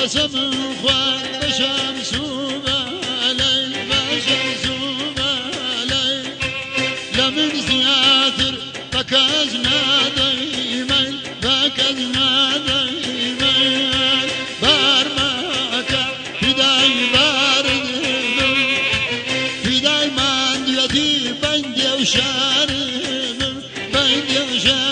قسم خوان بشمس وبالي بشمس وبالي لمن زياتر بكزنا دايما بكزنا دايما بارمك فداي بارد فداي من ديتي بندي وشارب بندي وشارب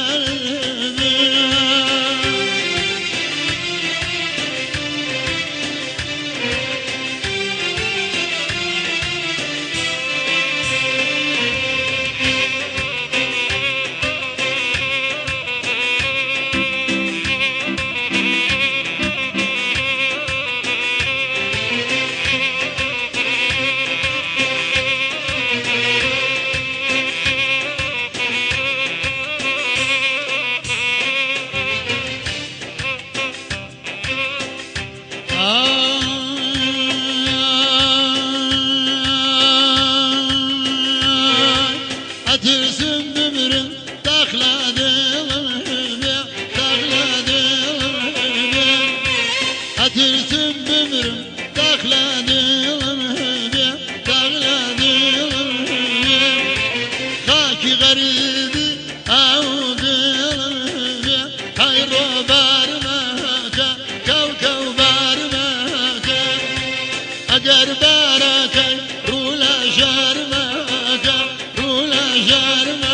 Atırsın ömrüm takladım Atırsın ömrüm takladım Haki garibi avdım Hayro barmaka kav barmaka Agar barakay rula jarmaka rula jarmaka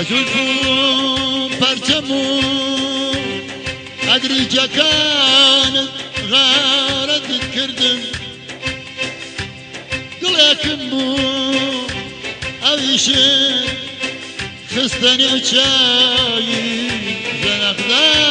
زلفو پرچمو ادری جکان غارت کردم دلکم بو اویشن خستنی چایی زنخدان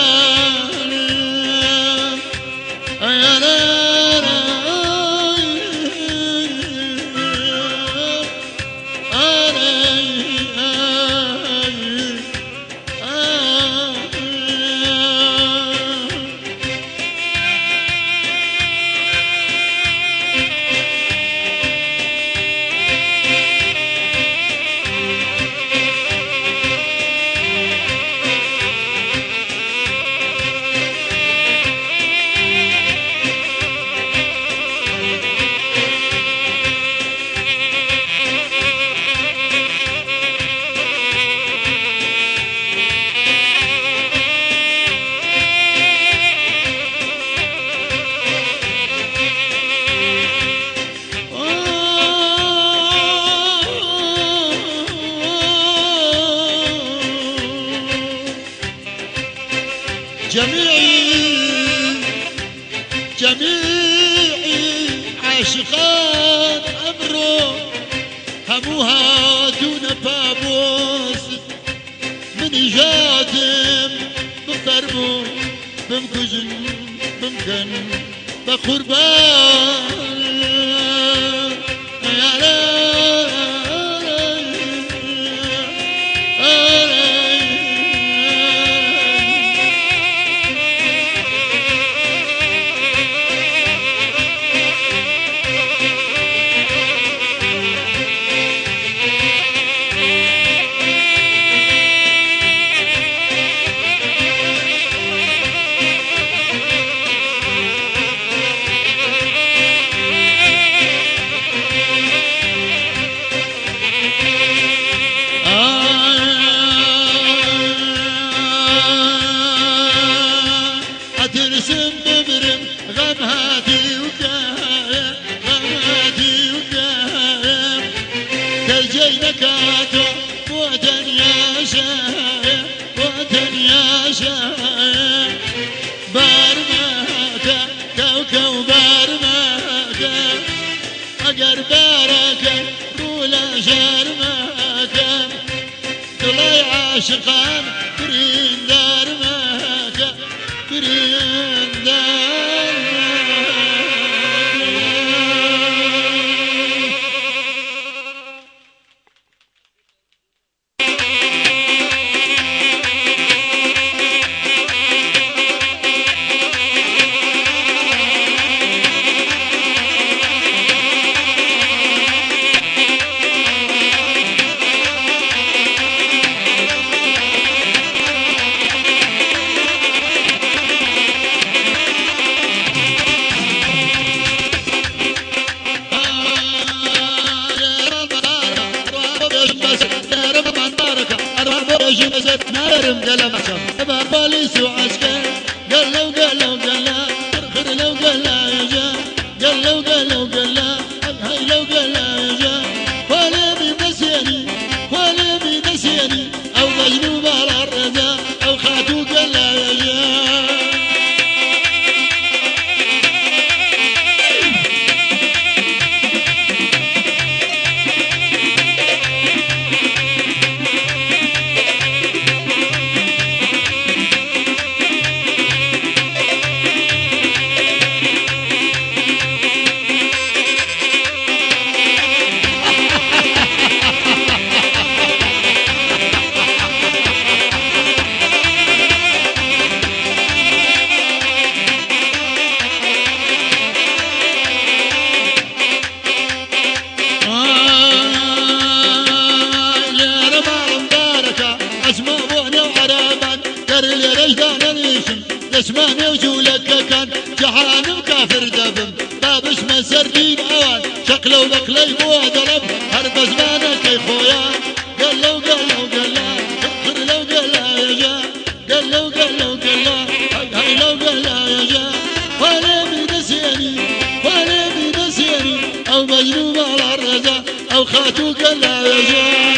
جميعي عاشقان أمرو هموها دون بابوس من جاتم بفرمو بمكجن بمكن بقربان يا ترسم ببرم غمهاتي وكايا غمهاتي وكايا تجي نكاتو وطن يا شايا وطن يا شايا بارماكا كوكو بارماكا اگر باركا رولا شرماكا طلع عاشقان برين دار ماكا برين دار نارم قلمشة باباليس وعسكر قلو قلو قلا خر لو قلا يجا قلو قلو قلا هاي لو قلا يجا ولا بنسيني ولا بنسيني او مجنوب على الرجا او خاتو قلا يجا اسمعني وجولك كان جحان وكافر دبم باب اسمه سردين اوان شكله بكلي مو ضرب هرب زمانك يا خويا قلو قلو قلا خر لو قلا يا جا قلو قلو قلا هاي لو قلا يا جا ولا بنسيني ولا بنسيني او مجنوب على الرجا او خاتو قلا يا جا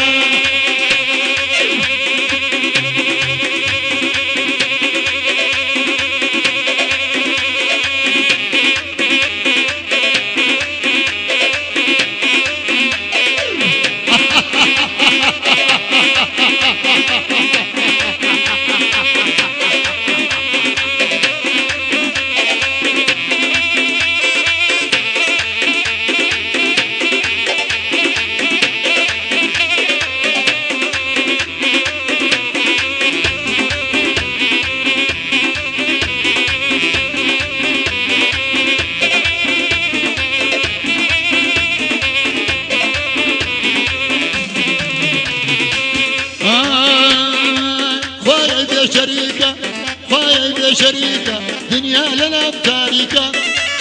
شريكة دنيا لنا بتاريكة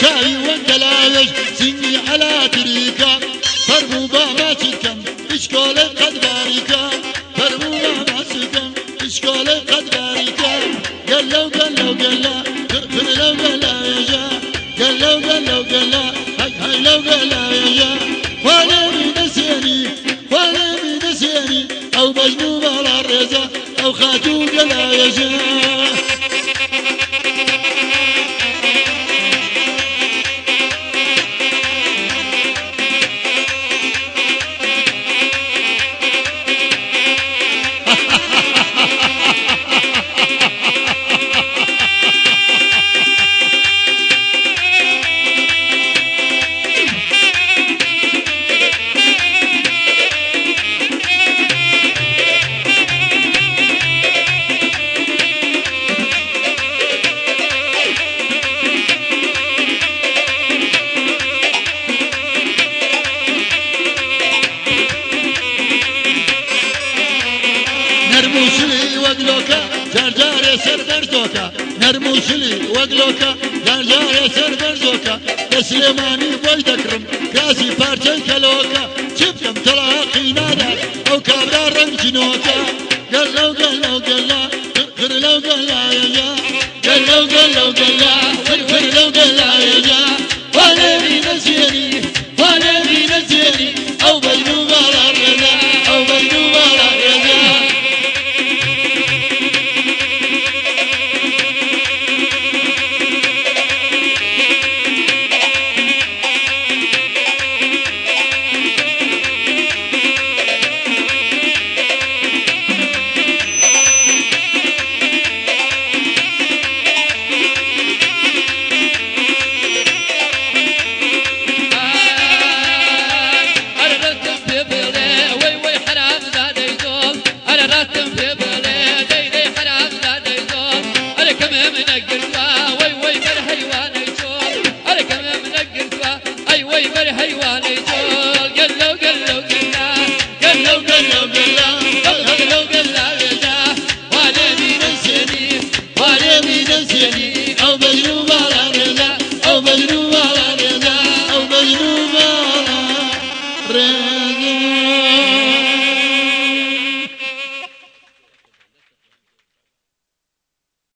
شاي وانقلايش سني على تريكة فرموبا ما سكن اشكال قد باريكة فرموبا ما سكن اشكال قد باريكة قلو قلو قلا خر لو قلا يا جا قلو قلو قلا هاي لو قلا يا جا ولا بنسيني ولا بنسيني او مجنوب على الرزا او خاتو قلا يا جا نرموشلي وقلوكا جرجاري سر برزوكا نرموشلي وقلوكا جرجاري سر برزوكا سليماني بوي دكرم كاسي بارتي كلوكا شبكم تلاقي نادا او كابرا رنجنوكا قلو قلو قلا قلو قلا يا قلو قلو قلا